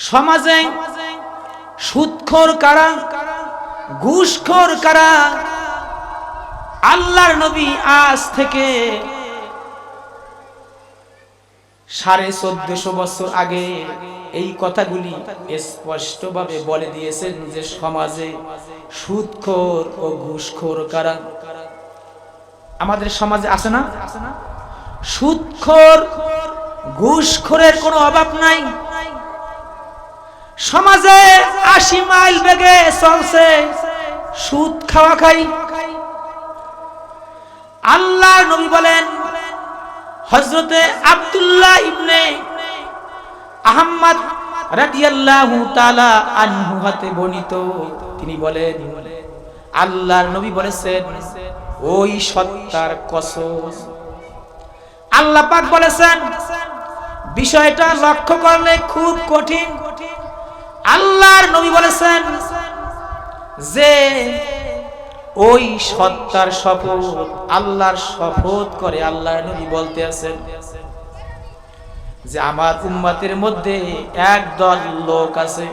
সমাজে সুদখোর কারা, ঘুষখোর কারা? আল্লাহর নবী আজ থেকে 1450 বছর আগে এই কথাগুলি স্পষ্টভাবে বলে দিয়েছেন যে সমাজে সুদখোর ও ঘুষখোর কারা। আমাদের সমাজে আছে না? সুদখোর ঘুষখোরের কোনো অভাব নাই। সমাজে 80 মাইল বেগে চলছে সুদ খাওয়া খাই। আল্লাহর নবী বলেন, হযরতে আব্দুল্লাহ ইবনে আহমদ রাদিয়াল্লাহু তাআলা আনহু হতে বর্ণিত, তিনি বলেন আল্লাহর নবী বলেছেন, ওই সত্তার কসম। আল্লাহ পাক বলেছেন, বিষয়টা লক্ষ্য করলে খুব কঠিন। আল্লাহর নবী বলেছেন যে ওই সত্তার শপথ, আল্লাহর শপথ করে আল্লাহর নবী বলতে আছেন যে আমার উম্মতের মধ্যে একদল লোক আছে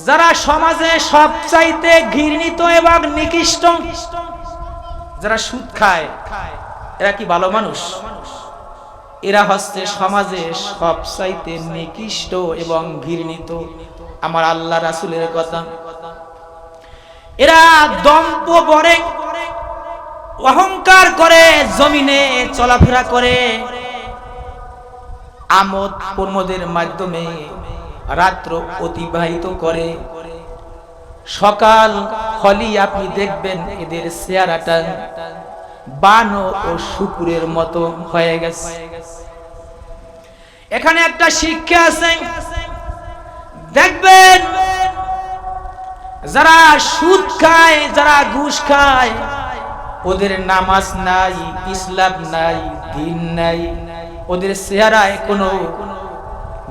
যারা সমাজে সবচাইতে ঘৃণিত এবং নিকৃষ্ট। যারা সুদ খায় এরা কি ভালো মানুষ? এরা হচ্ছে সমাজে সবচাইতে নিকৃষ্ট এবং ঘৃণিত। আমার আল্লাহ রাসূলের কথা। এরা দম্ভ ভরে অহংকার করে জমিনে চলাফেরা করে, আমোদ প্রমোদের মাধ্যমে রাত্র অতিবাহিত করে। সকাল হলি আপনি দেখবেন এদের চেহারাটা বানর ও শুকুরের মতো হয়ে গেছে। এখানে একটা শিক্ষা আছে, দেখবেন যারা সুদ খায়, যারা ঘুষ খায়, ওদের নামাজ নাই, ইসলাম নাই, দ্বীন নাই। ওদের চেহারায় কোনো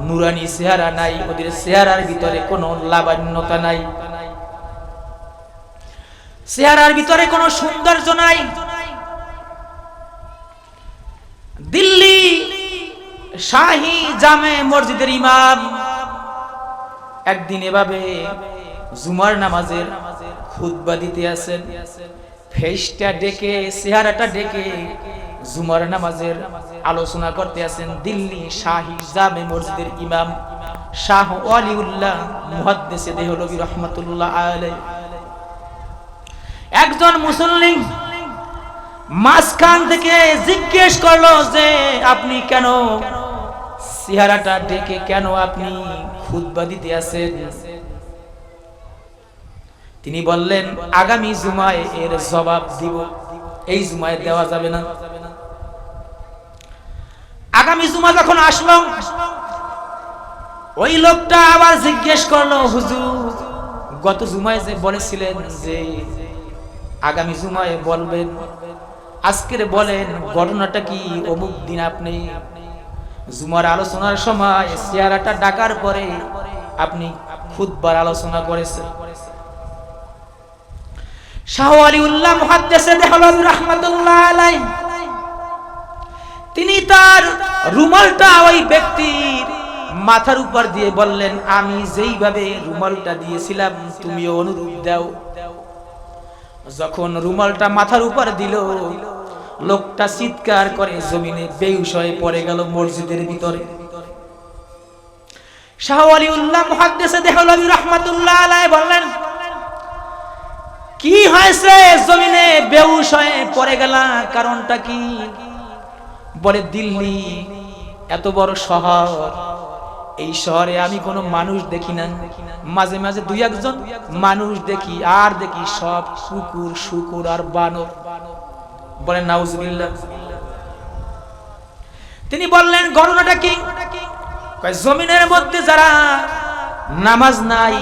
নুরানি চেহারা নাই, ওদের চেহারার ভিতরে কোনো লাবণ্যতা নাই, চেহারার ভিতরে কোনো সৌন্দর্য নাই। দিল্লি শাহী জামে মসজিদের ইমাম একদিন এভাবে জুমার নামাজের খুতবা দিতে আছেন। ফেসটা ডেকে, চেহারাটা ডেকে জুমার নামাজের আলোচনা করতে আছেন দিল্লি শাহী জামে মসজিদের ইমাম শাহ ওয়ালিউল্লাহ মুহাদ্দিসে দেহলভী রাহমাতুল্লাহ আলাইহি। একজন মুসল্লি মাঝখান থেকে জিজ্ঞেস করলো যে আপনি কেন চেহারাটা ডেকে কেন আপনি খুতবা দিতে আছেন? তিনি বললেন, আগামী জুমায় এর জবাব দিব, এই জুমায় দেওয়া যাবে না। আগামী জুমা যখন আসলো, ওই লোকটা আবার জিজ্ঞেস করলো, হুজুর গত জুমায় যে বলেছিলেন যে আগামী জুমায় বলবেন, আজকের বলেন ঘটনাটা কি? অমুক দিন আপনি জুমার আলোচনার সময় চেহারাটা ডাকার পরে আপনি খুতবার আলোচনা করেছেন। শাহ ওয়ালিউল্লাহ মুহাদ্দিসে দেহলভী রাহমাতুল্লাহ আলাইহি তিনি তার রুমালটা ওই ব্যক্তির মাথার উপর দিয়ে বললেন, আমি যেইভাবে রুমালটা দিয়েছিলাম তুমিও অনুরূপ দাও। যখন রুমালটা মাথার উপর দিল, লোকটা চিৎকার করে জমিনে বেহুশ হয়ে পড়ে গেল মসজিদের ভিতরে। শাহ ওয়ালিউল্লাহ মুহাদ্দিসে দেহলভী রাহমাতুল্লাহ আলাইহি বললেন, কি হয়েছে? জমিনে বেহুশ হয়ে পড়ে গেলা, কারণটা কি? বলে, দিল্লি এত বড় শহর, এই শহরে আমি কোনো মানুষ দেখি না, মাঝে মাঝে দুই একজন মানুষ দেখি, আর দেখি সব কুকুর, শুকুর আর বানর। বলেন নাউজুবিল্লাহ। তিনি বললেন, ঘটনাটা কি? জমিনের মধ্যে যারা নামাজ নাই,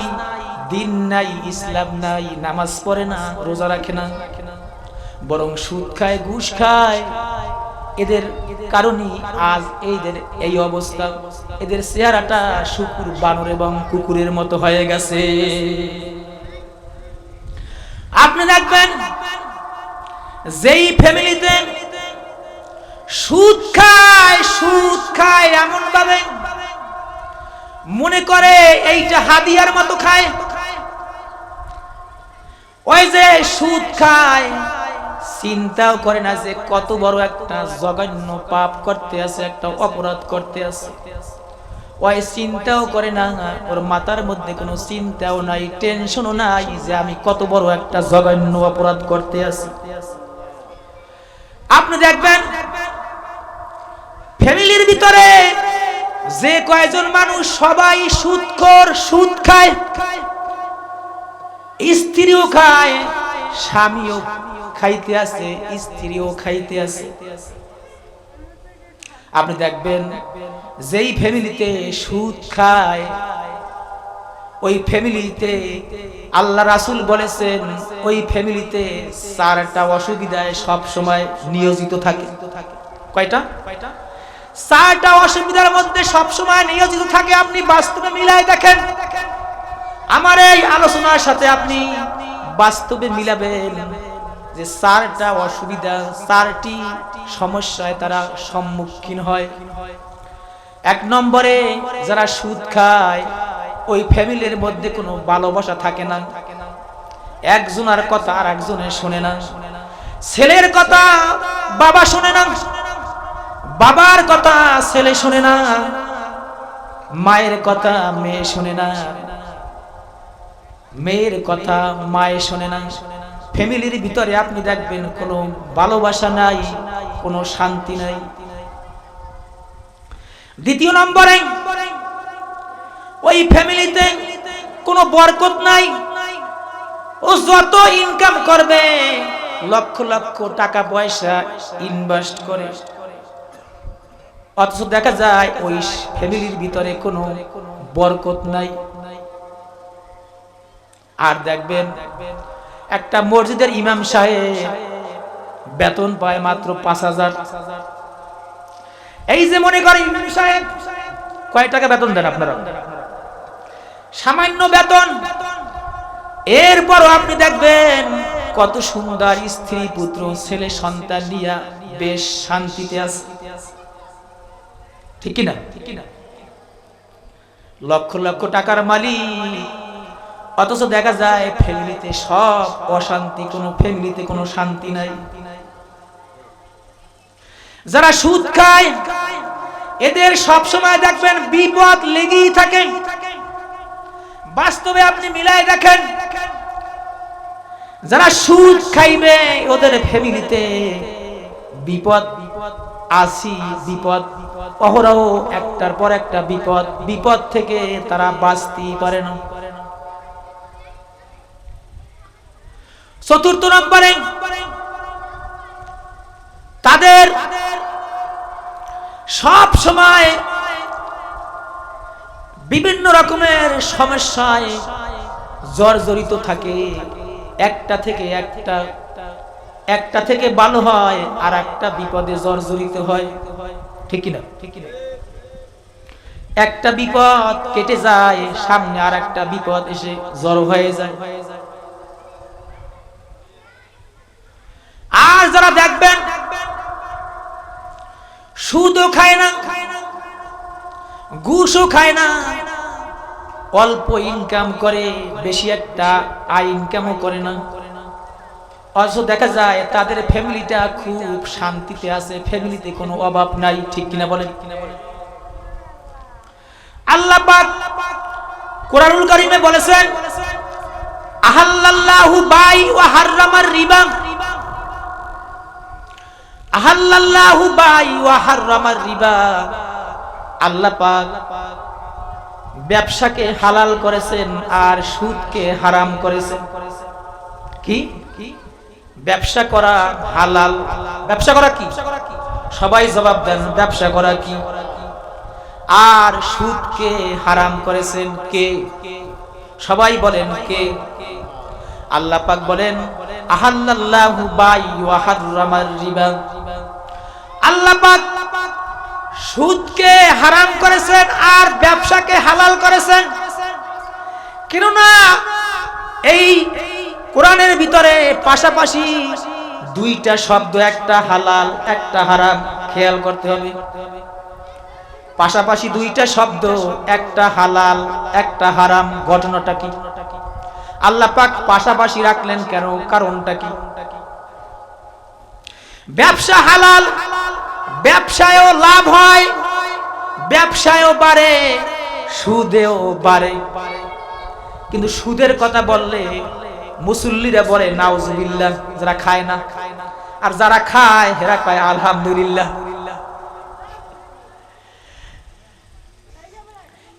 দিন নাই, ইসলাম নাই, নামাজ পড়ে না, রোজা রাখে না, বরং সুদ খায়, ঘুষ খায়, এদের কারণেই আজ এদের এই অবস্থা। এদের চেহারাটা শুকুর, বানর এবং কুকুরের মতো হয়ে গেছে। আপনি দেখবেন যেই ফ্যামিলিতে সুদ খায় এমন ভাবে মনে করে এইটা হাদিয়ার মতো খায়। ওই যে সুদ খায় চিন্তাও করে না যে কত বড় একটা জঘন্য পাপ করতে আছে, একটা অপরাধ করতে আছে। ওই চিন্তাও করে না, ওর মাথার মধ্যে কোনো চিন্তাও নাই, টেনশনও নাই যে আমি কত বড় একটা জঘন্য অপরাধ করতে আছি। আপনি দেখবেন ফ্যামিলির ভিতরে যে কয়জন মানুষ সবাই সুদখোর, সুদ খায়, স্ত্রীও খায়, স্বামীও খাইতে আছে, স্ত্রীও খাইতে আছে। আপনি দেখবেন যেই ফ্যামিলিতে সুদ খায় ওই ফ্যামিলিতে আল্লাহ রাসূল বলেছেন ওই ফ্যামিলিতে চারটা অসুবিধায় সব সময় নিয়োজিত থাকে। কয়টা? চারটা অসুবিধার মধ্যে সব সময় নিয়োজিত থাকে। আপনি বাস্তবে মিলাই দেখেন, আমার এই আলোচনার সাথে আপনি বাস্তবে মিলাবেন যে চারটা অসুবিধা, চারটি সমস্যায় তারা সম্মুখীন হয়। এক নম্বরে যারা সুদ খায় ওই ফ্যামিলির মধ্যে কোনো ভালোবাসা থাকে না। একজনের কথা আর একজনে শোনে না। ছেলের কথা বাবা শোনে না, বাবার কথা ছেলে শোনে না, মায়ের কথা মেয়ে শোনে না, মেয়ের কথা মায়ে শোনে না। ফ্যামিলির ভিতরে আপনি দেখবেন কোনো ভালোবাসা নাই, কোনো শান্তি নাই। দ্বিতীয় নম্বরে ওই ফ্যামিলিতে কোনো বরকত নাই। ও যত ইনকাম করবে লক্ষ লক্ষ টাকা পয়সা ইনভেস্ট করে, অথচ দেখা যায় ওই ফ্যামিলির ভিতরে কোনো বরকত নাই। আর দেখবেন একটা মসজিদের ইমাম সাহেব বেতন পায় মাত্র ৫,০০০। এই যে মনে করেন ইমাম সাহেব কয় টাকা বেতন দেন আপনারা? সামান্য বেতন। এরপরও আপনি দেখবেন কত সুন্দর স্ত্রী পুত্র ছেলে সন্তান নিয়ে বেশ শান্তিতে আছে, ঠিক কি না? লক্ষ লক্ষ টাকার মালিক, অথচ দেখা যায় ফ্যামিলিতে সব অশান্তি, কোনো ফ্যামিলিতে কোনো শান্তি নাই। যারা সুদ খায় এদের সব সময় দেখবেন বিপদ লেগেই থাকে। বাস্তবে আপনি মিলাই দেখেন, যারা সুদ খাইবে ওদের ফ্যামিলিতে বিপদ আসি, বিপদ অহরহ, একটার পর একটা বিপদ, বিপদ থেকে তারা বাঁচতেই পারে না। চতুর্থ নম্বরে তাদের সব সময় বিভিন্ন রকমের সমস্যায় জর্জরিত থাকে। একটা থেকে ভালো হয় আর একটা বিপদে জর্জরিত হয়, ঠিক কি না? একটা বিপদ কেটে যায়, সামনে আর একটা বিপদ এসে জড়ো হয়ে যায়। আর যারা দেখবেন সুদও খায় না, ঘুষও খায় না, অল্প ইনকাম করে, বেশি একটা আয় ইনকামও করে না, অথচ দেখা যায় তাদের ফ্যামিলিটা খুব শান্তিতে আছে, ফ্যামিলিতে কোনো অভাব নাই, ঠিক কিনা বলেন? আল্লাহ পাক কোরআনুল কারীমে বলেছেন আহাল্লাল্লাহু বাই ওয়া হাররামার রিবা, আহাল্লাল্লাহু বাই ওয়া হাররামার রিবা। আল্লাহ পাক ব্যবসাকে হালাল করেছেন আর সুদকে হারাম করেছেন। কি? ব্যবসা করা হালাল, ব্যবসা করা কি? সবাই জবাব দেন, ব্যবসা করা কি? আর সুদকে হারাম করেছেন কে? সবাই বলেন কে? আল্লাহ পাক বলেন আহাল্লাল্লাহু বাই ওয়া হাররামার রিবা। আল্লাহ পাক সুদকে হারাম করেছেন আর ব্যবসাকে হালাল করেছেন। কেননা এই কোরআনের ভিতরে পাশাপাশি দুইটা শব্দ, একটা হালাল একটা হারাম, খেয়াল করতে হবে। পাশাপাশি দুইটা শব্দ, একটা হালাল একটা হারাম। ঘটনাটা কি? আল্লাহ পাক পাশাপাশি রাখলেন কেন? কারণটা কি? ব্যবসা হালাল, ব্যবসায়ও লাভ হয়, ব্যবসায়ও বাড়ে, সুদেও বাড়ে। কিন্তু সুদের কথা বললে মুসল্লিরা বলে নাউজুবিল্লাহ, যারা খায় না। আর যারা খায় হেরা কয় আলহামদুলিল্লাহ।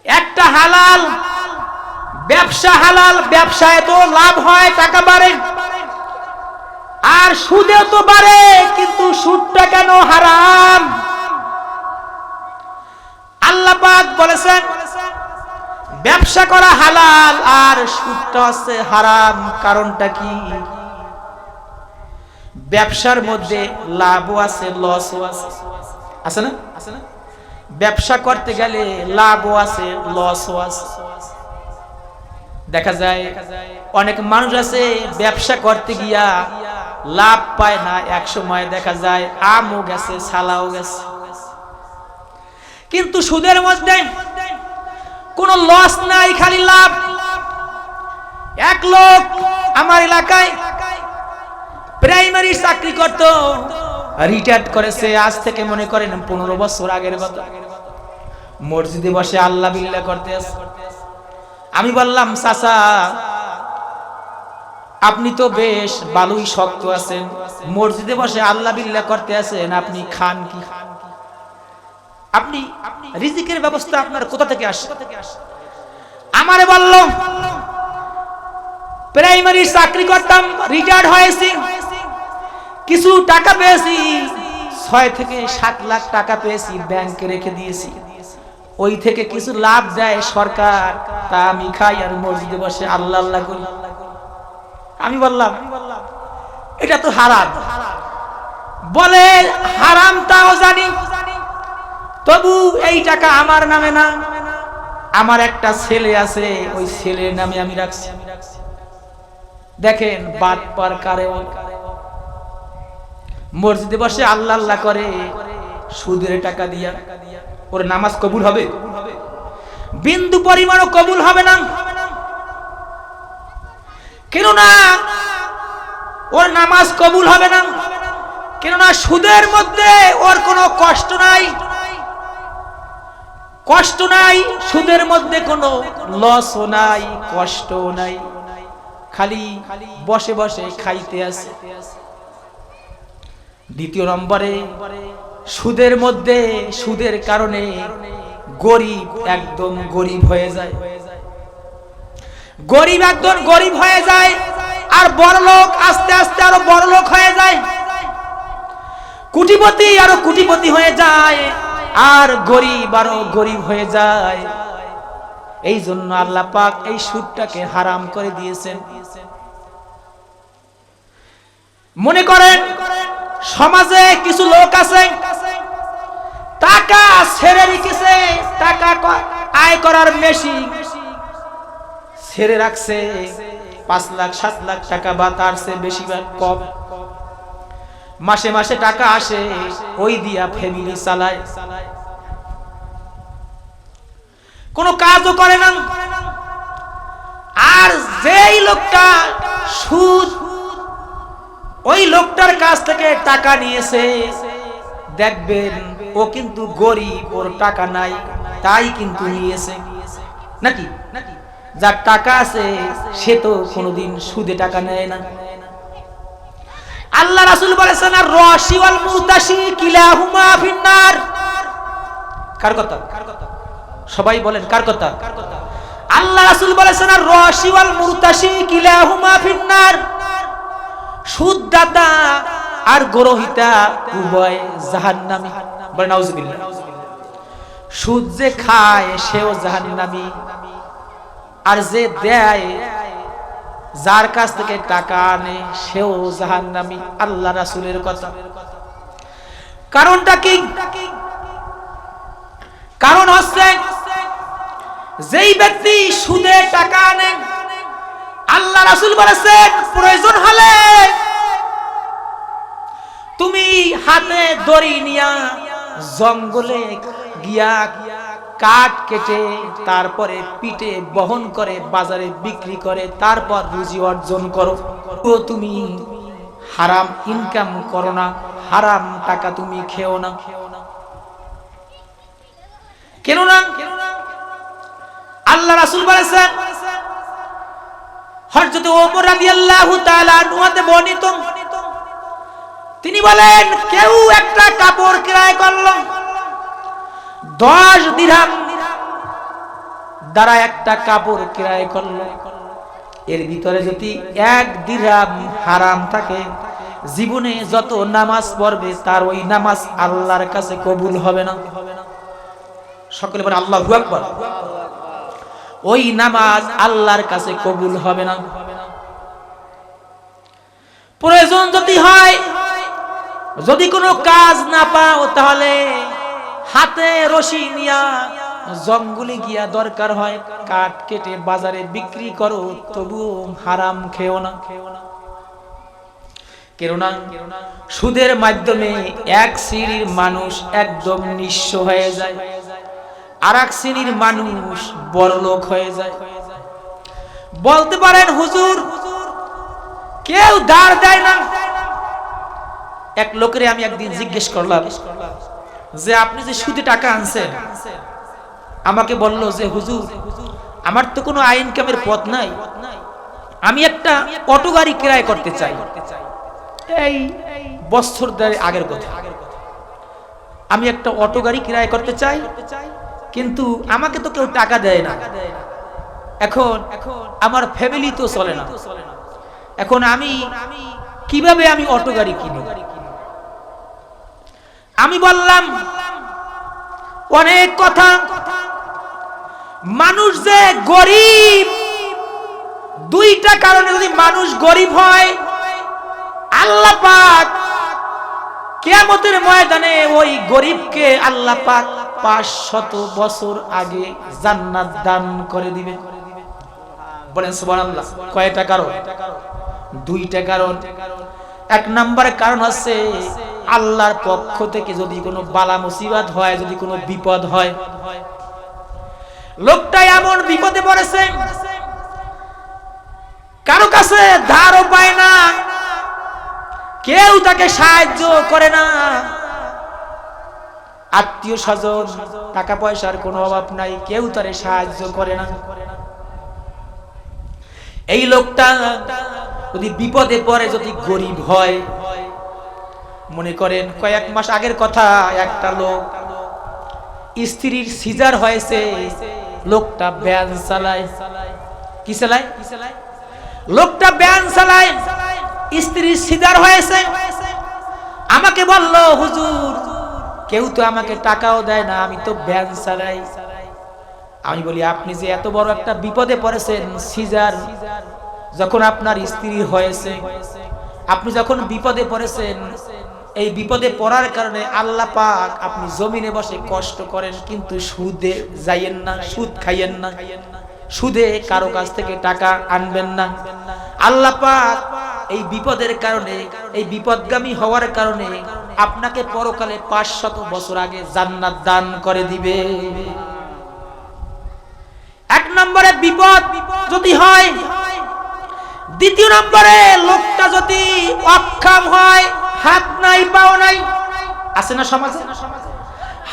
একটা হালাল ব্যবসা, হালাল ব্যবসায় তো লাভ হয়, টাকা বাড়ে, আর সুদেও তো বাড়ে, কিন্তু সুদটা কেন হারাম? আল্লাহ পাক বলেছেন ব্যবসা করা হালাল আর সুদটা হচ্ছে হারাম। কারণটা কি? ব্যবসার মধ্যে লাভও আছে, লসও আছে, আছে না? আছে না? ব্যবসা করতে গেলে লাভও আছে, লসও আছে। দেখা যায় অনেক মানুষ আছে ব্যবসা করতে গিয়া লাভ পায় না, এক সময় দেখা যায় আমও গেছে, ছালাও গেছে। কিন্তু সুদের মধ্যে কোনো লস নাই, খালি লাভ। এক লোক আমার এলাকায় প্রাইমারি চাকরি করত, রিটায়ার্ড করেছে, আজ থেকে মনে করেন 15 বছর আগের কথা। মসজিদে বসে আল্লাহ বিল্লাহ করতে আছে। আমি বললাম, চাচা আপনি তো বেশ ভালোই শক্ত আছেন, মসজিদে বসে আল্লাহ বিল্লাহ করতে আছেন, আপনি খান কি? আপনি রিজিকের ব্যবস্থা আপনার কোথা থেকে আসে? আমারে বলল প্রাইমারি চাকরি করতাম, রিটায়ার্ড হয়েছি, কিছু টাকা পেয়েছি, 6 থেকে 7 লাখ টাকা পেয়েছি, ব্যাংকে রেখে দিয়েছি। ওই থেকে কিছু লাভ দেয় সরকার, তা আমি খাই আর মসজিদে বসে আল্লাহ আল্লাহ করি। আমি বললাম এটা তো হারাম। বলে হারামটাও জানি, তবু এই টাকা আমার নামে না, আমার একটা ছেলে আছে, ওই ছেলের নামে আমি রাখছি। দেখেন বাটপার কারেও মসজিদে বসে আল্লাহ আল্লাহ করে, সুদের টাকা দিয়া ওর নামাজ কবুল হবে? বিন্দু পরিমাণও কবুল হবে না। কেননা ওর নামাজ কবুল হবে না, কেননা সুদের মধ্যে ওর কোনো কষ্ট নাই, কষ্ট নাই সুদের মধ্যে, কোনো লসও নাই, কষ্টও নাই, খালি বসে বসে খাইতে আছে। দ্বিতীয় নম্বরে সুদের মধ্যে, সুদের কারণে গরিব একদম গরিব হয়ে যায়, গরিব একদম গরিব হয়ে যায়, আর বড়লোক আস্তে আস্তে আরো বড়লোক হয়ে যায়, কোটিপতি আরো কোটিপতি হয়ে যায়, আর গরিব আরো গরিব হয়ে যায়। এই জন্য আল্লাহ পাক এই সুদটাকে হারাম করে দিয়েছেন। মনে করেন সমাজে কিছু লোক আছে টাকা ছেড়ে রেখেছে, টাকা আয় করার মেশিন ছেড়ে রাখছে, 5 লাখ 7 লাখ টাকা বা তার চেয়ে বেশি বা কম, মাসে মাসে টাকা আসে, ওই দিয়া ফ্যামিলি চালায়, কোনো কাজও করে না। আর যেই লোকটা সুদ ওই লোকটার কাছ থেকে টাকা নিয়েছে, দেখবেন ও কিন্তু গরিব, ওর টাকা নাই, তাই কিন্তু নিয়েছে নাকি? যার টাকা আছে সে তো কোনোদিন সুদে টাকা নেয় না। আল্লাহ রাসূল বলেছেন আর রাশি ওয়াল মুরতাশি কিলাহুমা ফিন্নার। কার কথা? সবাই বলেন কার কথা? আল্লাহ রাসূল বলেছেন আর রাশি ওয়াল মুরতাশি কিলাহুমা ফিন্নার। সুদদাতা আর গ্রহীতা উভয় জাহান্নামী। বলেন নাউজুবিল্লাহ। সুদ যে খায় সেও জাহান্নামী, আর যে দেয়, যার কাছ থেকে টাকা আনে সেও জাহান্নামী। আল্লাহ রাসূলের কথা। কারণটা কি? কারণ হচ্ছে যেই ব্যক্তি সুদে টাকা আনে, আল্লাহ রাসূল বলেছেন প্রয়োজন হলে তুমি হাতে দড়ি নিয়া জঙ্গলে গিয়া কাঠ কেটে তারপরে পিঠে বহন করে বাজারে বিক্রি করে তারপর রুজি অর্জন করো। তো তুমি হারাম ইনকাম করো না, হারাম টাকা তুমি খেও না। কেন না? আল্লাহ রাসূল বলেছেন, হযরত ওমর রাদিয়াল্লাহু তাআলা আনহু বর্ণিত, তিনি বলেন কেউ একটা কাপড় ক্রয় করলো 10 দিরহাম দ্বারা একটা কাপড় ক্রয় করলো, এর ভিতরে যদি 1 দিরহাম হারাম থাকে, জীবনে যত নামাজ পড়বে তার ওই নামাজ আল্লাহর কাছে কবুল হবে না। সকলে বলেন আল্লাহু আকবার। ওই নামাজ আল্লাহর কাছে কবুল হবে না। প্রয়োজন যদি হয়, যদি কোনো কাজ না পাও, তাহলে হাতে রশি নিয়া জঙ্গলে গিয়া দরকার হয় কাঠ কেটে বাজারে বিক্রি করো, তবুও হারাম খেও না। কেননা সুদের মাধ্যমে এক শ্রেণীর মানুষ একদম নিঃস্ব হয়ে যায়, আর এক শ্রেণীর মানুষ বড়লোক হয়ে যায়। বলতে পারেন হুজুর কেউ ধার দেয় না। এক লোকের আমি একদিন জিজ্ঞেস করলাম যে আপনি যে সুদে টাকা আনছেন, আমাকে বলল যে হুজুর আমার তো কোনো ইনকামের পথ নাই, আমি একটা অটো গাড়ি ক্রয় করতে চাই। এই বছর আগের কথা, আমি একটা অটো গাড়ি ক্রয় করতে চাই, কিন্তু আমাকে তো কেউ টাকা দেয় না। এখন আমার ফ্যামিলি তো চলে না, এখন আমি কিভাবে আমি অটো গাড়ি কিনি? আমি বললাম অনেক কথা। মানুষ যে গরিব, দুইটা কারণে যদি মানুষ গরিব হয়, আল্লাহ পাক কিয়ামতের ময়দানে ওই গরিবকে আল্লাহ পাক 500 বছর আগে জান্নাত দান করে দিবেন। বলেন সুবহানাল্লাহ। কয়টা কারণ? 2টা কারণ। 1 নম্বর কারণ হচ্ছে আল্লাহর পক্ষ থেকে যদি কোনো বালা মুসিবত হয়, যদি কোনো বিপদ হয়, লোকটা এমন বিপদে পড়েছে, কারো কাছে ধারও পায় না, কেউ তাকে সাহায্য করে না, আত্মীয় স্বজন টাকা পয়সার কোনো অভাব নাই, কেউ তারে সাহায্য করে না। এই লোকটা যদি বিপদে পড়ে, যদি গরিব হয়, মনে করেন কয়েক মাস আগের কথা, একটা লোক স্ত্রীর সিজার হয়েছে, লোকটা ভ্যান চালায়। কি চালায়? লোকটা ভ্যান চালায়, স্ত্রীর সিজার হয়েছে। আমাকে বলল হুজুর কেউ তো আমাকে টাকাও দেয় না, আমি তো ভ্যান চালাই। আমি বলি আপনি যে এত বড় একটা বিপদে পড়েছেন, সিজার যখন আপনার স্ত্রী হয়েছে, আপনি যখন বিপদে পড়েছেন, এই বিপদে পড়ার কারণে আল্লাহ পাক আপনি জমিনে বসে কষ্ট করেন, কিন্তু সুদে যাইয়েন না, সুদ খাইয়েন না, সুদে কারো কাছ থেকে টাকা আনবেন না। আল্লাহ পাক এই বিপদের কারণে, এই বিপদগামী হওয়ার কারণে আপনাকে পরকালে 500 বছর আগে জান্নাত দান করে দিবে। 1 নম্বরে বিপদ যদি হয়। 2 নম্বরে লোকটা যদি অক্ষম হয়, হাত নাই পাও নাই, আছে না সমাজে?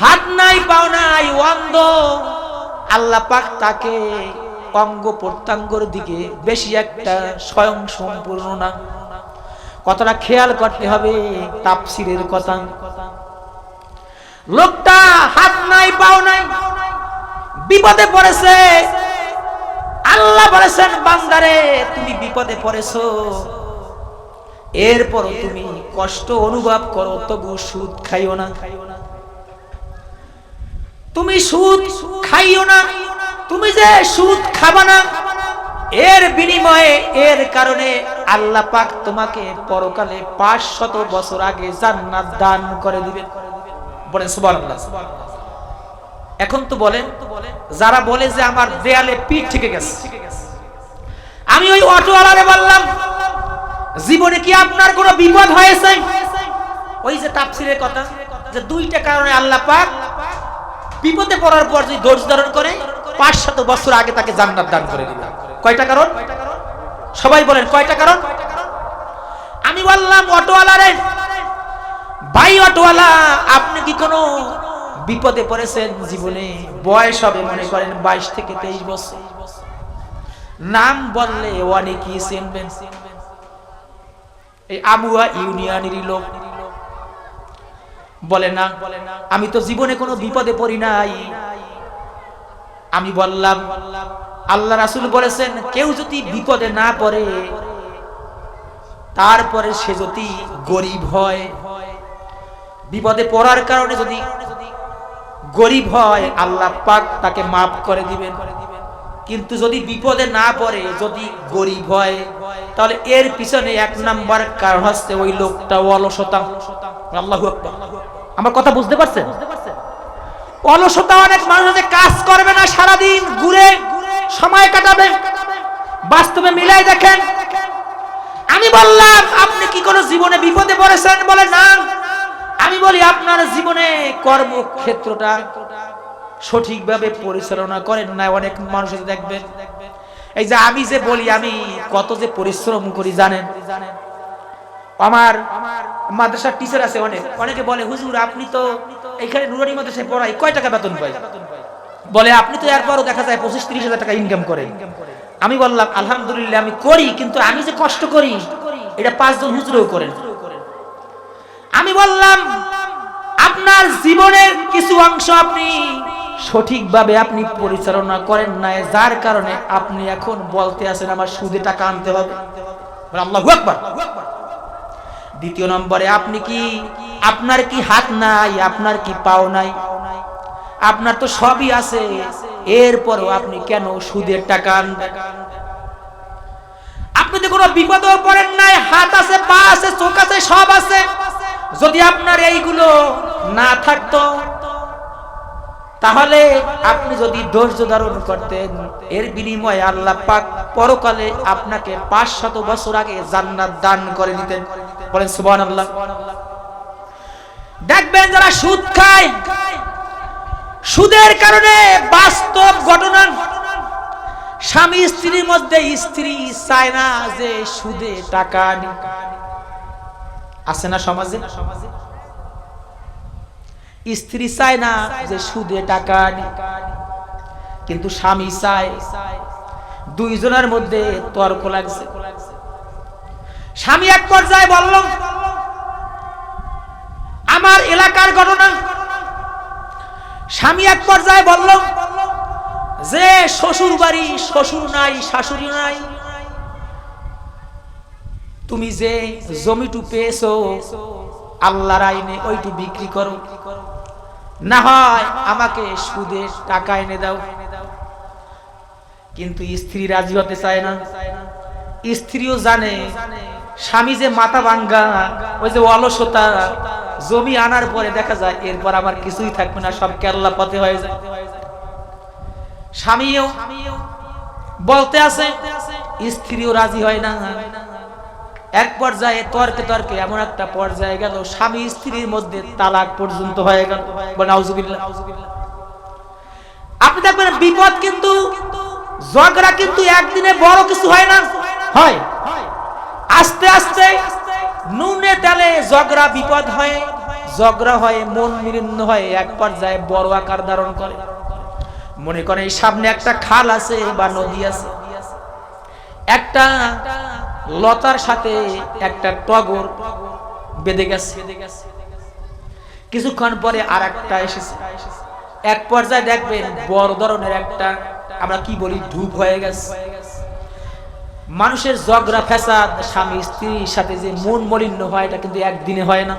হাত নাই পাও নাই, অন্ধ, আল্লাহ পাক তাকে অঙ্গ প্রত্যঙ্গের দিকে বেশি একটা স্বয়ং সম্পূর্ণ না। কথাটা খেয়াল করতে হবে, তাফসীরের কথা। লোকটা হাত নাই পাও নাই, বিপদে পড়েছে, আল্লাহ বলেছেন বান্দারে তুমি বিপদে পড়েছো, এরপরও তুমি কষ্ট অনুভব করো, তবু সুদ খাইও না। তুমি সুদ খাইও না, তুমি যে সুদ খাবা না, এর বিনিময়ে, এর কারণে আল্লাহ পাক তোমাকে পরকালে 500 বছর আগে জান্নাত দান করে দিবেন। বলেন সুবহানাল্লাহ। এখন তো বলেন, যারা বলে যে আমার দেয়ালে পিঠ থেকে গেছে, আমি ওই অটোওয়ালারে বললাম জীবনে কি আপনার কোনো বিপদ হয়েছে? ওই যে তাফসীরের কথা, যে 2টা কারণে আল্লাহ পাক বিপদে পড়ার পর যদি ধৈর্য ধারণ করে 500 বছর আগে তাকে জান্নাত দান করে দিবেন। কয়টা কারণ? সবাই বলেন কয়টা কারণ? আমি বললাম অটোওয়ালা রে, ভাই অটোওয়ালা, আপনি কি কোনো বিপদে পড়েছেন জীবনে? বয়স হবে মনে করেন 22 থেকে 23 বছর। নাম বললে অনেকেই চিনবেন। এই আবুয়া ইউনিয়নেরই লোক। বলে না আমি তো জীবনে কোনো বিপদে পড়ি নাই। আমি বললাম আল্লাহ রাসূল বলেছেন কেউ যদি বিপদে না পড়ে, তারপরে সে যদি গরিব হয়, বিপদে পড়ার কারণে যদি গরিব হয়, আল্লাহ পাক তাকে মাফ করে দিবেন। কিন্তু যদি বিপদে না পড়ে, যদি গরিব হয়, তাহলে এর পিছনে 1 নাম্বার কারণ হচ্ছে ওই লোকটা অলসতা। আল্লাহু আকবার। আমার কথা বুঝতে পারছেন? অলসতা। অনেক মানুষ আছে কাজ করবে না, সারা দিন ঘুরে সময় কাটাবে। বাস্তবে মিলাই দেখেন। আমি বললাম আপনি কি কোনো জীবনে বিপদে পড়েছেন? বলে না। আমি বলি আপনার জীবনে কর্মক্ষেত্রটা সঠিকভাবে পরিচালনা করেন না। অনেক মানুষ দেখবেন, এই যে আমি যে বলি আমি কত যে পরিশ্রম করি জানেন? আমার মাদ্রাসার টিচার আছে অনেকে বলে হুজুর আপনি তো এইখানে নুরানি মাদ্রাসায় পড়াই, কয় টাকা বেতন পাই? বলে আপনি তো এরপরও দেখা যায় 25-30 হাজার টাকা ইনকাম করেন। আমি বললাম আলহামদুলিল্লাহ আমি করি, কিন্তু আমি যে কষ্ট করি এটা 5 জন হুজুরও করেন। আমি বললাম আপনার জীবনের কিছু অংশ আপনি সঠিকভাবে আপনি পরিচালনা করেন না, যার কারণে আপনি এখন বলতে আছেন আমার সুদে টাকা আনতে হবে। আল্লাহু আকবার। দ্বিতীয় নম্বরে আপনি কি, আপনার কি হাত নাই, আপনার কি পাও নাই? আপনার তো সবই আছে, এরপরও আপনি কেন সুদের টাকা আনবেন? আপনি তো কোনো বিপদেও পড়েন নাই, হাত আছে, পা আছে, চোখ আছে, সব আছে। যদি আপনার এইগুলো না থাকতো, তাহলে আপনি যদি ধৈর্য ধারণ করতেন, এর বিনিময়ে আল্লাহ পাক পরকালে আপনাকে 500 বছর আগে জান্নাত দান করে দিতেন। বলেন সুবহানাল্লাহ। দেখবেন যারা সুদ খায়, সুদের কারণে বাস্তব ঘটনা, স্বামী স্ত্রীর মধ্যে স্ত্রী চায় না যে সুদে টাকা আনি। আছে না সমাজে? স্ত্রী চায় না যে সুদে টাকা আনি, কিন্তু স্বামী চায়। দুইজনের মধ্যে তর্ক লাগছে। স্বামী এক পর্যায়ে বলল, আমার এলাকার ঘটনা, স্বামী এক পর্যায়ে বলল যে শ্বশুর বাড়ি শ্বশুর নাই, শাশুড়ি নাই, তুমি যে জমিটু পেয়েছো আল্লাহর আইনে ওইটু বিক্রি করো, না হয় আমাকে সুদে টাকা এনে দাও। কিন্তু স্ত্রী রাজি হতে চায় না। স্ত্রীও জানে স্বামী যে মাথা ভাঙ্গা, ওই যে অলসতা, জমি আনার পরে দেখা যায় এরপর আমার কিছুই থাকবে না, সব কেল্লা পথে হয়ে যায়। স্বামীও বলতে আছে, স্ত্রীও রাজি হয় না। এক পর্যায়ে তর্কে তর্কে এমন একটা পর্যায়ে গেল স্বামী স্ত্রীর মধ্যে তালাক পর্যন্ত হয়ে গেল। নাউজুবিল্লাহ। আপনি দেখবেন বিপদ কিন্তু, ঝগড়া কিন্তু একদিনে বড় কিছু হয় না, হয় আস্তে আস্তে নুনে তেলে ঝগড়া, বিপদ হয়, ঝগড়া হয়, মন মিলিন্ন হয়, এক পর্যায়ে বড় আকার ধারণ করে। মনে করেন এই সামনে একটা খাল আছে বা নদী আছে, একটা লতার সাথে একটা টগর বেঁধে গেছে। কিছুক্ষণ পরে আর একটা এসেছে। এক পর্যায়ে দেখবেন বড় ধরনের একটা, আমরা কি বলি, ধূপ হয়ে গেছে। মানুষের ঝগড়া ফ্যাসাদ, স্বামী স্ত্রীর সাথে যে মন মলিন্য হয়, এটা কিন্তু একদিনে হয় না।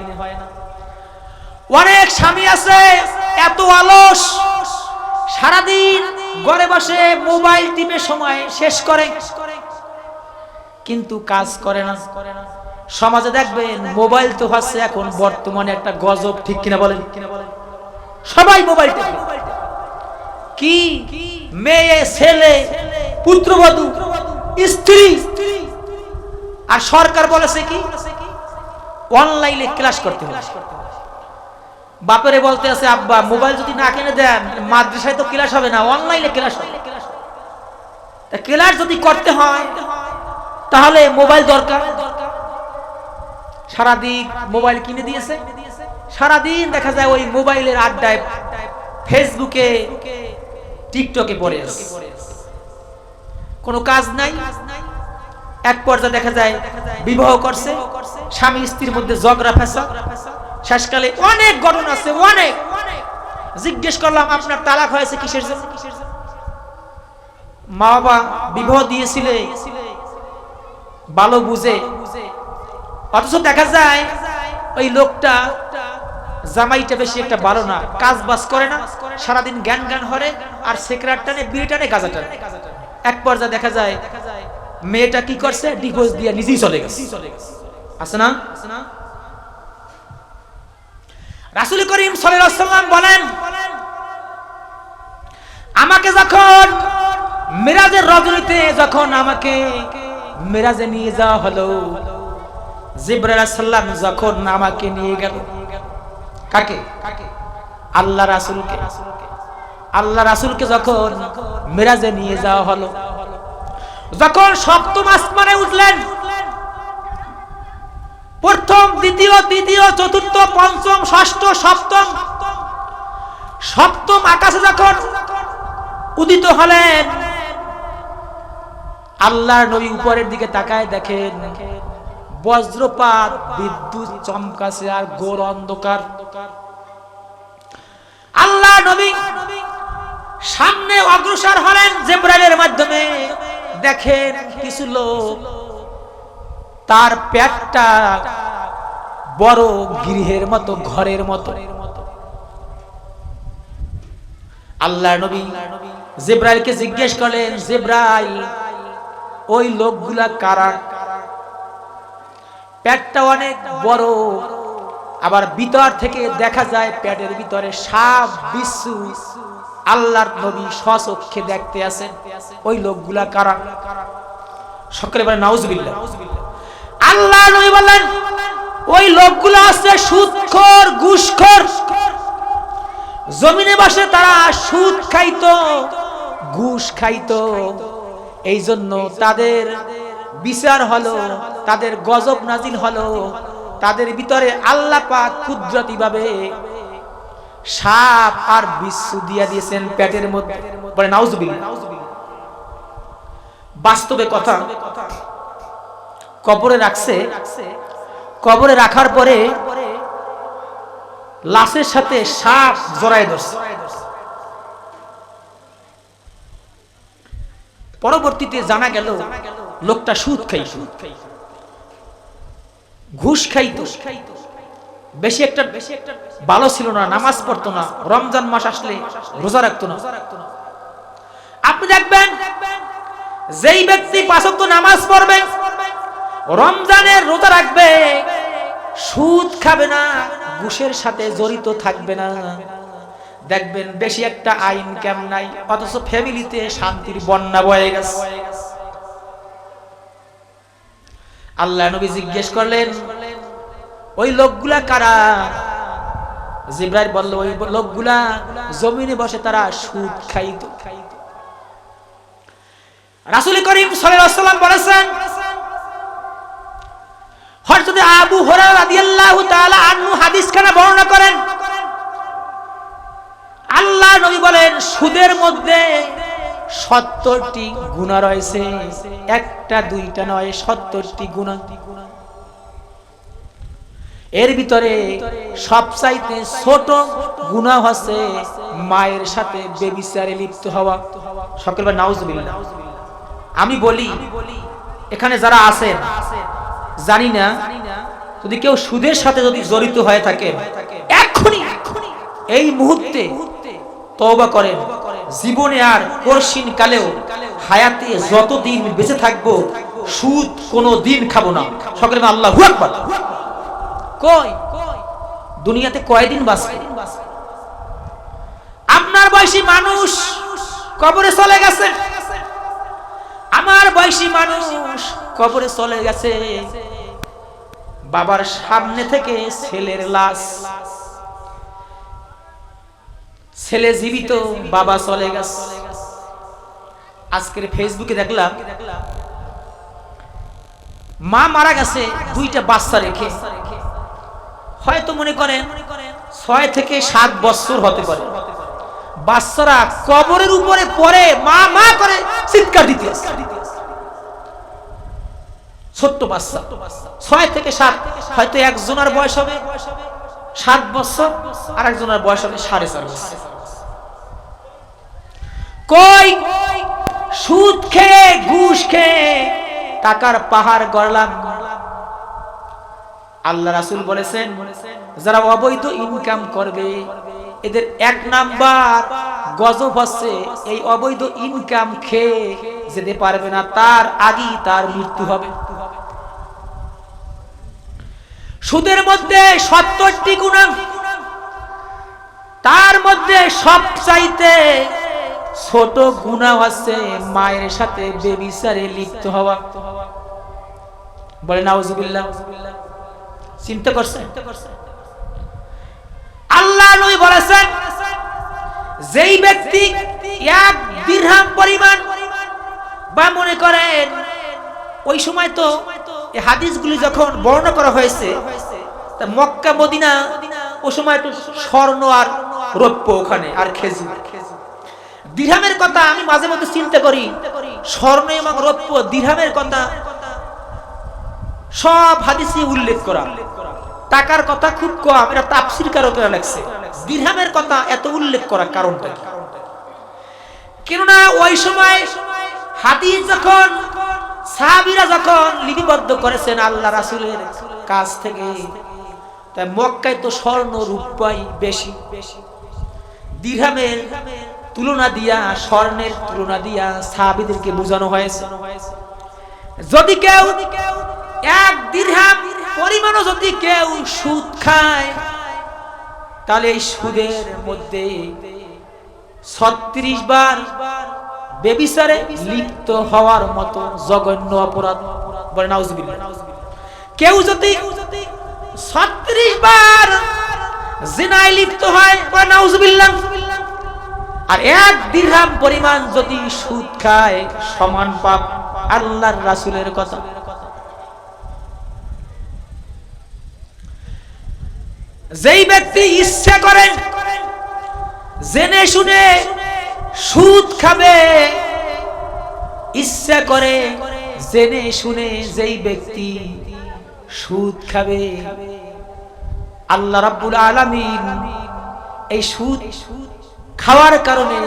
অনেক স্বামী আছে এত অলস, সারাদিন ঘরে বসে মোবাইল টিপে সময় শেষ করে, কিন্তু কাজ করে না। সমাজে দেখবেন মোবাইল তো হচ্ছে এখন বর্তমানে একটা গজব, ঠিক কিনা বলেন? সবাই মোবাইল টিপে, কি মেয়ে ছেলে, পুত্রবধূ, স্ত্রী। আর সরকার বলেছে কি অনলাইনে ক্লাস করতে হবে। বাপেরে বলতে আছে, আব্বা মোবাইল যদি না কিনে দেন মাদ্রাসায় তো ক্লাস হবে না, অনলাইনে ক্লাস হবে। ক্লাস যদি করতে হয় তাহলে মোবাইল দরকার। সারাদিন মোবাইল কিনে দিয়েছে, সারাদিন দেখা যায় ওই মোবাইলের আড্ডায়, ফেসবুকে, টিকটকে পড়ে আছে, কোনো কাজ নাই। এক পর্যায়ে দেখা যায় বিবাহ করছে, স্বামী স্ত্রীর মধ্যে ঝগড়া ফ্যাসাদ, শেষকালে অনেক ঘটনা আছে, অনেক। জিজ্ঞেস করলাম আপনার তালাক হয়েছে কিসের জন্য? মা বাবা বিবাহ দিয়েছিলে ভালো বুঝে, অথচ দেখা যায় ওই লোকটা, জামাইটা বেশি একটা ভালো না, কাজ বাজ করে না, সারাদিন জ্ঞান জ্ঞান হরে আর সেক্রেটার টানে, বিড়ি টানে, গাঁজা টানে। এক পর্যায়ে দেখা যায় মেয়েটা কি করছে, ডিভোর্স দিয়ে নিজেই চলে গেছে। আছে না? রাসূল করিম সাল্লাল্লাহু আলাইহি ওয়াসাল্লাম বলেন, আমাকে যখন মিরাজের রজনীতে যখন আমাকে মিরাজে নিয়ে যাওয়া হলো, জিবরাইল আলাইহিস সালাম যখন আমাকে নিয়ে গেল, কাকে? আল্লাহ রাসূলকে। আল্লাহ রাসূলকে যখন মিরাজে নিয়ে যাওয়া হলো, যখন সপ্তম আসমানে উঠলেন, প্রথম, দ্বিতীয়, তৃতীয়, চতুর্থ, পঞ্চম, ষষ্ঠ, সপ্তম, সপ্তম আকাশে যখন উদিত হলেন, আল্লাহর নবী উপরের দিকে তাকায় দেখেন বজ্রপাত, বিদ্যুৎ চমকাছে আর ঘোর অন্ধকার। আল্লাহ নবী সামনে অগ্রসর হলেন জিবরাইলের মাধ্যমে, দেখেন কিছু লোক, তার পেটটা বড় গৃহের মতো, ঘরের মতো। আল্লাহ নবী জিবরাইলকে জিজ্ঞেস করলেন, জিবরাইল ওই লোকগুলা কারা? পেটটা অনেক বড়, আবার ভিতর থেকে দেখা যায় পেটের ভিতরে সাপ বিচ্ছু। আল্লাহর নবী স্বচক্ষে দেখতে আছেন, ওই লোকগুলা কারা? সকলে বলেন নাউজুবিল্লাহ। আল্লাহ নবী বলেন, ওই লোকগুলো আছে সুদখোর, ঘুষখোর। জমিনে বসে তারা সুদ খাইতো, ঘুষ খাইতো, এই জন্য তাদের বিচার হলো, তাদের গজব নাজিল হলো। তাদের ভিতরে আল্লাহ পাক কুদরতি ভাবে সাপ আর বিচ্ছু দিয়া দিয়েছেন পেটের মধ্যে। বলে নাউজুবিল্লাহ। বাস্তবে কথা, কবরে রাখছে, কবরে রাখার পরে লাশের সাথে সাপ জড়ায় ধরছে। পরবর্তীতে জানা গেল লোকটা সুদ খাইত, ঘুষ খাইত, বেশি একটা ভালো ছিল না, নামাজ পড়তো না, রমজান মাস আসলে রোজা রাখতো না। আপনি দেখবেন যেই ব্যক্তি 5 ওয়াক্ত নামাজ পড়বে, রমজানের রোজা রাখবে, সুদ খাবে না, ঘুষের সাথে জড়িত থাকবে না, দেখবেন বেশি একটা আইন কাম নাই, অথচ ফ্যামিলিতে শান্তির বন্যা বয়ে গেছে। আল্লাহ নবী জিজ্ঞেস করলেন, ওই লোকগুলা কারা? জিবরাইল বলল, ওই লোকগুলা জমিনে বসে তারা সুদ খাইত। রাসূল করিম সাল্লাল্লাহু আলাইহি ওয়াসাল্লাম বলেছেন, হযরত আবু হুরায়রা রাদিয়াল্লাহু তাআলা আনহু হাদিসখানা বর্ণনা করেন, আল্লাহ নবী বলেন, সুদের মধ্যে 70টি গুনাহ রয়েছে, একটা দুইটা নয়, 70টি গুনাহ। এর ভিতরে সবচাইতে ছোট গুনাহ হচ্ছে মায়ের সাথে বেবিচারে লিপ্ত হওয়া। সকলে নাউজুবিল্লাহ। আমি বলি, এখানে যারা আছেন, জানি না যদি কেউ সুদের সাথে যদি জড়িত হয়ে থাকে, এখনি এই মুহূর্তে তওবা করেন। জীবনে আর পরশিন কালেও, হায়াতে যতদিন বেঁচে থাকবো, সুদ কোনো দিন খাবো না। সকলে আল্লাহু আকবার। কই দুনিয়াতে কয়দিন বাঁচবে? আপনার বয়সী মানুষ কবরে চলে গেছে, আমার বয়সী মানুষ কবরে চলে গেছে, বাবার সামনে থেকে ছেলের লাশ, ছেলে জীবিত, বাবা চলে গেছে। আজকের ফেসবুকে দেখলাম মা মারা গেছে দুইটা বাচ্চা রেখে, হয়তো মনে করেন 6 থেকে 7 বছর হতে পারে। বাচ্চারা কবরের উপরে পড়ে মা মা করে চিৎকার দিতে আছে। ছোট্ট বাচ্চা 6 থেকে 7, হয়তো একজনের বয়স হবে 7 বছর আর একজনের বয়স হবে 4.5 বছর। কই সুদ খেয়ে ঘুষ খেয়ে টাকার পাহাড় গড়লাম। আল্লাহ রাসূল বলেছেন যারা অবৈধ ইনকাম করবে এদের 1 নাম্বার গজব হচ্ছে এই অবৈধ ইনকাম খেয়ে যেতে পারবে না, তার আগেই তার মৃত্যু হবে। সুদের মধ্যে 70টি গুনাহ, তার মধ্যে সবচাইতে ছোট গুনাহ হচ্ছে মায়ের সাথে বেবিচারে লিপ্ত হওয়া। বলে নাউজুবিল্লাহ। চিন্তা করছেন? আল্লাহ নবী বলেছেন যেই ব্যক্তি 1 দিরহাম পরিমাণ, বা মনে করেন ওই সময় তো এই হাদিসগুলি যখন বর্ণনা করা হয়েছে তা মক্কা মদিনা ওই সময় তো স্বর্ণ আর রৌপ্য ওখানে আর খেজুর। দিরহামের কথা আমি মাঝে মধ্যে চিন্তা করি, স্বর্ণ এবং রৌপ্য দিরহামের কথা সব হাদিসে উল্লেখ করা, টাকার কথা খুব কম। এটা তাফসীর কারকেরা লেখছে। দিরহামের কথা এত উল্লেখ করা কারণটা কি? কেননা ওই সময় হাদিস যখন সাহাবীরা যখন লিপিবদ্ধ করেছেন আল্লাহ রাসূলের কাছ থেকে, তাই মক্কায় তো স্বর্ণ রূপাই বেশি। দিরহামের তুলনা দিয়া, স্বর্ণের তুলনা দিয়া সাহাবীদেরকে বোঝানো হয়েছে যদি কেউ 1 দিরহাম পরিমাণও যদি কেউ সুদ খায় তাহলে এই সুদের মধ্যে 36 বার বেবিচারে লিপ্ত হওয়ার মতো জঘন্য অপরাধ। বলে নাউজুবিল্লাহ। কেউ যদি 36 বার জিনায় লিপ্ত হয়, বলে নাউজুবিল্লাহ। আর 1 দিরহাম পরিমাণ যদি সুদ খায় সমান পাপ। আল্লাহর রাসূলের কথা। যেই ব্যক্তি ইচ্ছা করে জেনে শুনে সুদ খাবে, ইচ্ছা করে জেনে শুনে যেই ব্যক্তি সুদ খাবে, আল্লাহ রাব্বুল আলামিন এই সুদ খাওয়ার কারণে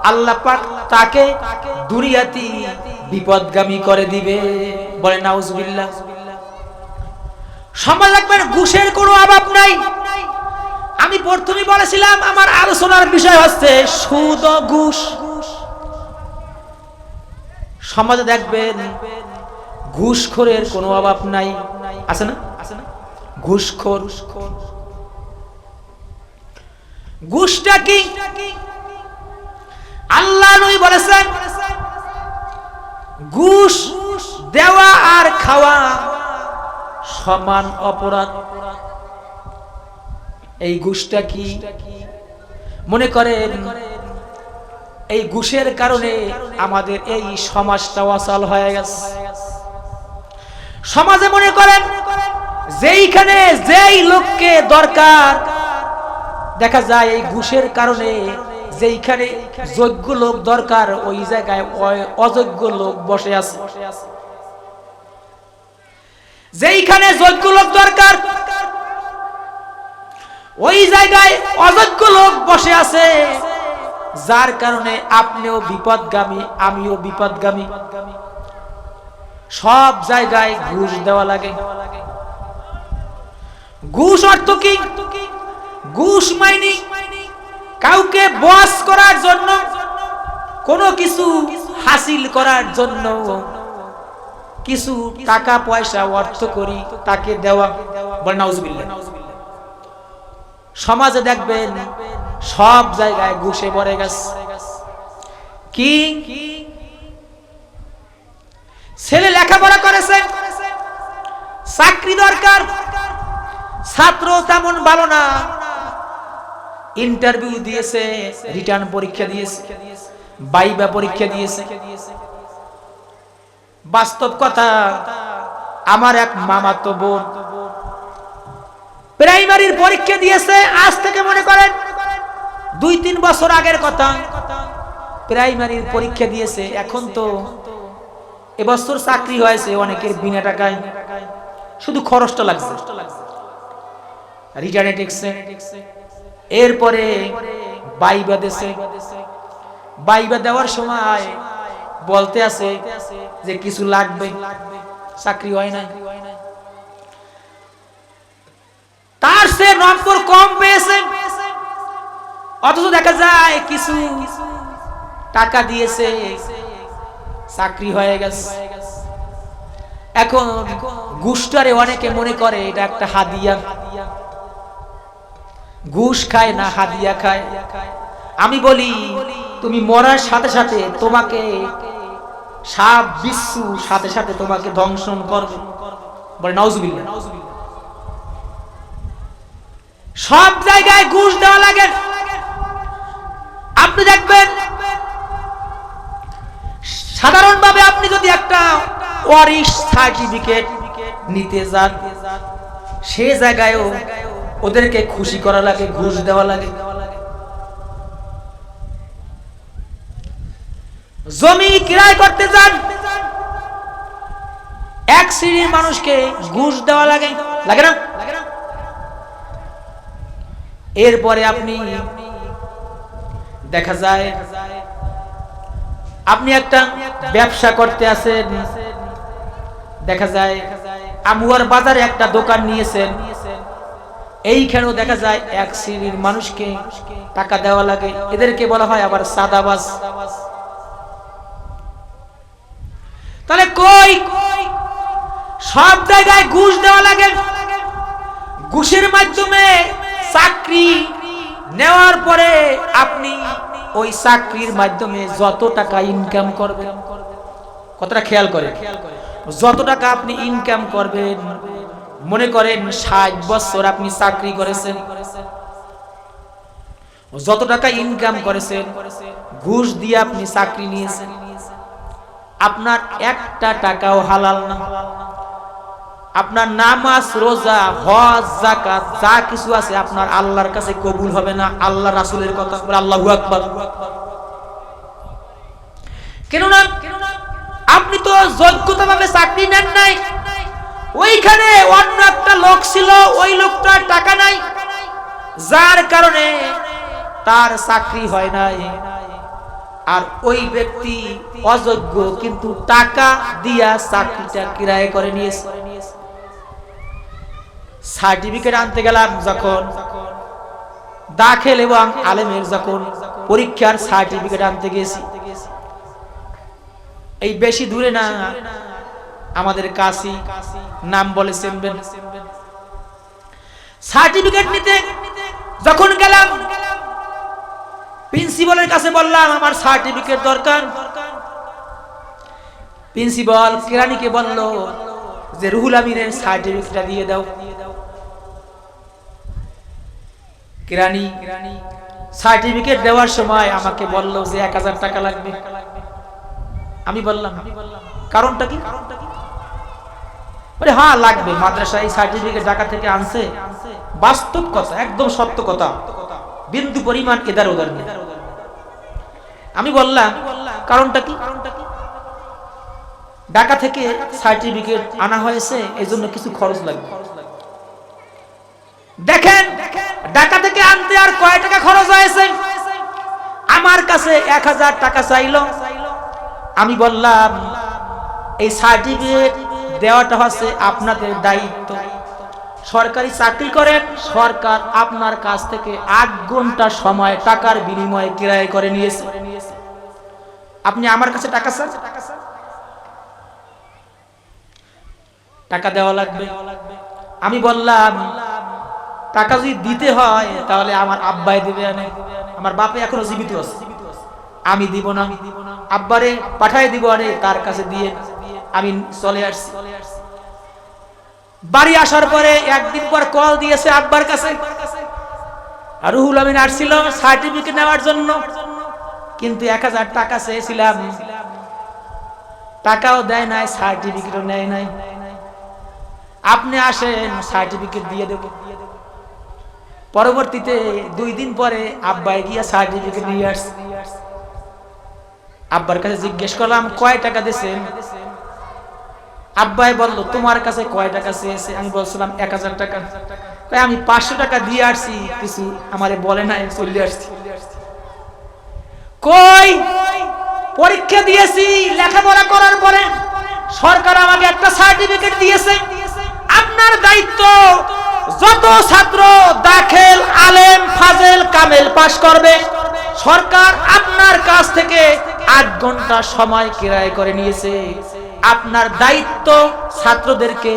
আল্লাহ পাক তাকে দুনিয়াতে বিপদগামী করে দিবে। বলে নাউজুবিল্লাহ। সমাজ রাখবেন ঘুষের কোনো অভাব নাই। আমি প্রথমে বলেছিলাম আমার আলোচনার বিষয় হচ্ছে সুদ ও ঘুষ। সমাজে দেখবেন ঘুষখোরের কোনো অভাব নাই। আছে না? ঘুষখোর। ঘুষটা কি? আল্লাহ নবী বলেছেন ঘুষ দেওয়া আর খাওয়া সমান অপরাধ। এই ঘুষটা কি? মনে করেন এই ঘুষের কারণে আমাদের এই সমাজটা অচল হয়ে গেছে। সমাজে মনে করেন যেইখানে যেই লোককে দরকার, দেখা যায় এই ঘুষের কারণে যেইখানে যোগ্য লোক দরকার ওই জায়গায় অযোগ্য লোক বসে আছে। যেইখানে যোগ্য লোক দরকার ওই জায়গায় অযোগ্য লোক বসে আছে, যার কারণে আপনিও বিপদগামী, আমিও বিপদগামী। সব জায়গায় ঘুষ দেওয়া লাগে। ঘুষ অর্থ কি? ঘুষ মাইনি কাউকে বস করার জন্য, কোনো কিছু হাসিল করার জন্য কিছু টাকা পয়সা অর্থ করি তাকে দেওয়া। বলে নাউজুবিল্লাহ। সমাজে দেখবেন সব জায়গায় ঘুষে ভরে গেছে। কি? ছেলে লেখাপড়া করেছে, চাকরি দরকার, ছাত্র তেমন ভালো না, ইন্টারভিউ দিয়েছে, রিটার্ন পরীক্ষা দিয়েছে, ভাইবা পরীক্ষা দিয়েছে। বাস্তব কথা, আমার এক মামাতো বোন প্রাইমারির পরীক্ষা দিয়েছে, আজ থেকে মনে করেন 2-3 বছর আগের কথা। প্রাইমারির পরীক্ষা দিয়েছে, এখন তো এবছর চাকরি হয়েছে অনেকের বিনা টাকায়, শুধু খরচটা লাগছে। রিটার্নে টেকছে, এরপরে ভাইবা দিয়েছে। ভাইবা দেওয়ার সময় বলতে আছে যে কিছু লাগবে, চাকরি হয় না। তার সে নম্বর কম পেয়েছে, অথচ দেখা যায় কিছু টাকা দিয়েছে, চাকরি হয়ে গেছে। এখন ঘুষটারে অনেকে মনে করে এটা একটা হাদিয়া। ঘুষ খায় না হাদিয়া খায়। আমি বলি তুমি মরার সাথে সাথে তোমাকে সাপ বিচ্ছু সাথে সাথে তোমাকে ধ্বংসন করবে, বলে নাউজুবিল্লাহ। সব জায়গায় ঘুষ দেওয়া লাগে। আপনি দেখবেন সাধারণভাবে আপনি যদি একটা ওয়ারিশ সার্টিফিকেট নিতে যান, সে জায়গায়ও ওদেরকে খুশি করা লাগে, ঘুষ দেওয়া লাগে। জমি ক্রয় করতে যান, এক শ্রেণীর মানুষকে ঘুষ দেওয়া লাগে, লাগে না? এরপরে আপনি দেখা যায় আপনি একটা ব্যবসা করতে আছেন, দেখা যায় আমুয়ার বাজারে একটা দোকান নিয়েছেন, এইখানেও দেখা যায় এক শ্রেণীর মানুষকে টাকা দেওয়া লাগে, এদেরকে বলা হয় আবার সাদাবাজ। তাহলে কই সব জায়গায় ঘুষ দেওয়া লাগে। ঘুষের মাধ্যমে চাকরি নেওয়ার পরে আপনি ওই চাকরির মাধ্যমে যত টাকা ইনকাম করবেন, কতটা খেয়াল করেন, যত টাকা আপনি ইনকাম করবেন, মনে করেন 60 বছর আপনি চাকরি করেছেন, যত টাকা ইনকাম করেছেন ঘুষ দিয়ে আপনি চাকরি নিয়েছেন, আপনার একটা টাকাও হালাল না। আপনার নামাজ, রোজা, হজ, যাকাত যা কিছু আছে আপনার আল্লাহর কাছে কবুল হবে না। আল্লাহ রাসূলের কথা বলে আল্লাহু আকবার। কেননা আপনি তো যোগ্যতাভাবে চাকরি নেন নাই, ওইখানে অন্য একটা লোক ছিল, ওই লোকটার টাকা নাই, যার কারণে তার চাকরি হয় নাই। আর ওই ব্যক্তি অযোগ্য, কিন্তু টাকা দিয়া চাকরিটা কিরায় করে নিয়েছে। সার্টিফিকেট আনতে গেলাম যখন, দাখিল এবং আলেমের যখন পরীক্ষার সার্টিফিকেট আনতে গেছি, এই বেশি দূরে না, আমাদের কাছে নাম বলেছেন, সার্টিফিকেট নিতে যখন গেলাম প্রিন্সিপালের কাছে বললাম আমার সার্টিফিকেট দরকার। প্রিন্সিপাল কেরানিকে বলল যে রুহুল আমিনের সার্টিফিকেটটা দিয়ে দাও। কেরানি সার্টিফিকেট দেওয়ার সময় আমাকে বলল যে 1000 টাকা লাগবে। আমি বললাম কারণটা কি? বলে হ্যাঁ লাগবে, মাদ্রাসা এই সার্টিফিকেট ঢাকা থেকে আনছে। বাস্তব কথা, একদম সত্য কথা, বিন্দু পরিমাণ এদার ওদার নেই। আমি বললাম কারণটা কি? ঢাকা থেকে সার্টিফিকেট আনা হয়েছে, এজন্য কিছু খরচ লাগবে। দেখেন ঢাকা থেকে আনতে আর কয় টাকা খরচ হয়েছে? আমার কাছে 1000 টাকা চাইলো। আমি বললাম এই সার্টিফিকেট দেওয়াটা হচ্ছে আপনাদের দায়িত্ব। সরকারি চাকরি করেন, সরকার আপনার কাছ থেকে 8 ঘন্টা সময় টাকার বিনিময়ে কিরায় করে নিয়েছে। আপনি আমার কাছে টাকা চান, টাকা দেওয়া লাগবে। আমি বললাম টাকা যদি দিতে হয় তাহলে আমার আব্বাই দিবে, আমার বাপে এখনো জীবিত আছে, আমি দিব না, আব্বারে পাঠাই দিব, আরে তার কাছে দিয়ে আমি চলে আসছি। বাড়ি আসার পরে একদিন পর কল দিয়েছে আব্বার কাছে, আর রুহুল আমিন আসছিল সার্টিফিকেট নেওয়ার জন্য, কিন্তু 1000 টাকা চেয়েছিলাম, টাকাও দেয় নাই, সার্টিফিকেটও নেয় নাই। আপনি আসেন, সার্টিফিকেট দিয়ে দেব। পরবর্তীতে 2 দিন পরে আব্বাই গিয়া সার্টিফিকেট নিয়ে আসছে। আব্বার কাছে জিজ্ঞেস করলাম কয় টাকা দিয়েছেন? আব্বাই বলল তোমার কাছে কয় টাকা চেয়েছে? আমি বলছিলাম 1000 টাকা। কয় আমি 500 টাকা দিয়ে আসছি, কিছু আমারে বলে নাই, চলে আসছি। কই পরীক্ষা দিয়েছি, লেখাপড়া করার পরে সরকার আমাকে একটা সার্টিফিকেট দিয়েছে। আপনার দায়িত্ব যত ছাত্র দাখিল, আলেম, ফাজেল, কামেল পাস করবে, সরকার আপনার কাছ থেকে 8 ঘন্টা সময় কিরায় করে নিয়েছে। আপনার দায়িত্ব ছাত্রদেরকে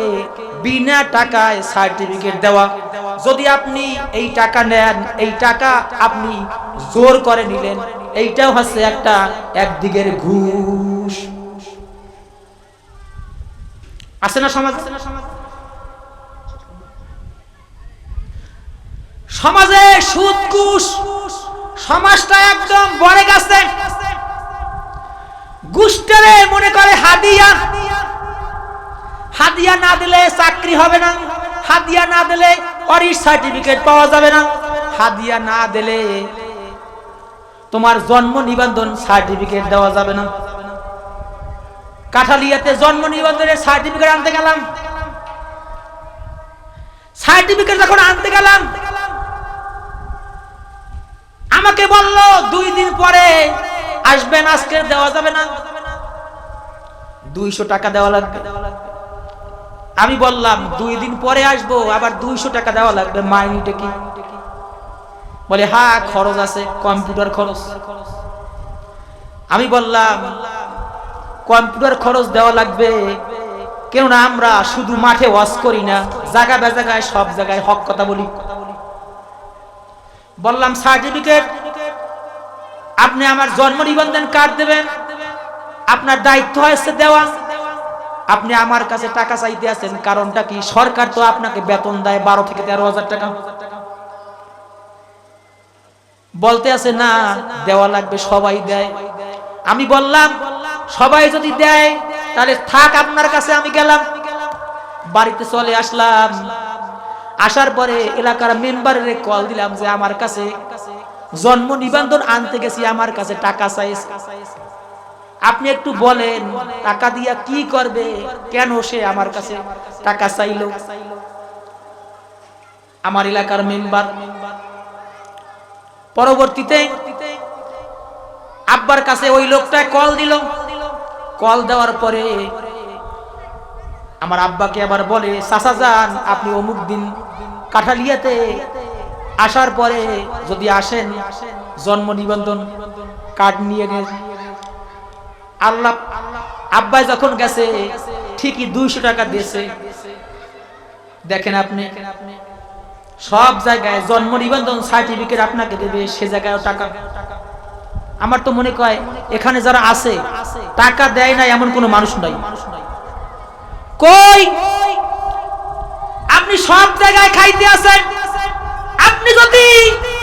বিনা টাকায় সার্টিফিকেট দেওয়া। যদি আপনি এই টাকা নেন, এই টাকা আপনি জোর করে নিলেন, এইটাও হচ্ছে একটা একদিকের ঘুষ। আছে না সমাজ? সমাজে সুদ ঘুষ, সমাজটা একদম বড়ে গেছে। ঘুষটারে মনে করে হাদিয়া, হাদিয়া না দিলে চাকরি হবে না, হাদিয়া না দিলে অরিশ সার্টিফিকেট পাওয়া যাবে না, হাদিয়া না দিলে তোমার জন্ম নিবন্ধন সার্টিফিকেট দেওয়া যাবে না। কাঠালিয়াতে জন্ম নিবন্ধনের সার্টিফিকেট আনতে গেলাম, সার্টিফিকেট যখন আনতে গেলাম আমাকে বলল 2 দিন পরে আসবেন, আজকে দেওয়া যাবে না, 200 টাকা দেওয়া লাগবে। আমি বললাম 2 দিন পরে আসবো, আবার 200 টাকা দেওয়া লাগবে, মাইনেটা কি? বলে হ্যাঁ খরচ আছে, কম্পিউটার খরচ। আমি বললাম কম্পিউটার খরচ দেওয়া লাগবে, কেননা আমরা শুধু মাঠে ওয়াজ করি না, জায়গা বেজাগায় সব জায়গায় হক কথা বলি। বললাম সার্টিফিকেট আপনি আমার জন্ম নিবন্ধন কার্ড দেবেন, আপনার দায়িত্ব হয়েছে দেওয়া। আপনি আমার কাছে টাকা চাইতে আছেন, কারণটা কি? সরকার তো আপনাকে বেতন দেয় 12 থেকে 13,000 টাকা। বলতে আছে না দেওয়া লাগবে, সবাই দেয়। আমি বললাম সবাই যদি দেয় তাহলে থাক আপনার কাছে। আমি গেলাম, বাড়িতে চলে আসলাম। আসার পরে এলাকার মেম্বারের কল দিলাম যে আমার কাছে জন্ম নিবন্ধন আনতে গেছি, আমার কাছে টাকা চাইছে, আপনি একটু বলেন টাকা দিয়া কি করবে, কেন সে আমার কাছে টাকা চাইলো। আমার এলাকার মেম্বার পরবর্তীতে আব্বার কাছে ওই লোকটা কল দিল। কল দেওয়ার পরে আমার আব্বাকে আবার বলে চাচা যান, আপনি অমুক দিন কাঠালিয়াতে আসার পরে যদি আসেন জন্ম নিবন্ধন কার্ড নিয়ে গেছেন। আল্লাহ আব্বাই যখন গেছে ঠিকই 200 টাকা দিয়েছে। দেখেন আপনি সব জায়গায় জন্ম নিবন্ধন সার্টিফিকেট আপনাকে দেবে, সে জায়গায় টাকা। আমার তো মনে হয় এখানে যারা আছে টাকা দেয় না এমন কোনো মানুষ নাই। কই আপনি সব জায়গায় খাইতে আছেন। আপনি যদি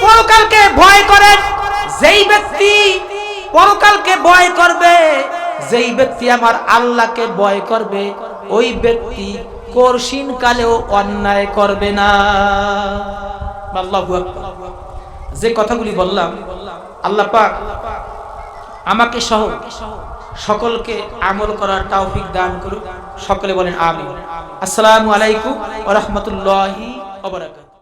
পরকালকে ভয় করেন, যেই ব্যক্তি পরকালকে ভয় করবে, যেই ব্যক্তি আমার আল্লাহকে ভয় করবে, ওই ব্যক্তি কঠিন কালেও অন্যায় করবে না। আল্লাহু আকবার। যে কথাগুলি বললাম আল্লাহ পাক আমাকে সহ সকলকে আমল করার তৌফিক দান করুন। সকলে বলেন আমিন। আসসালামু আলাইকুম ওয়া রাহমাতুল্লাহি ওয়া বারাকাতুহু।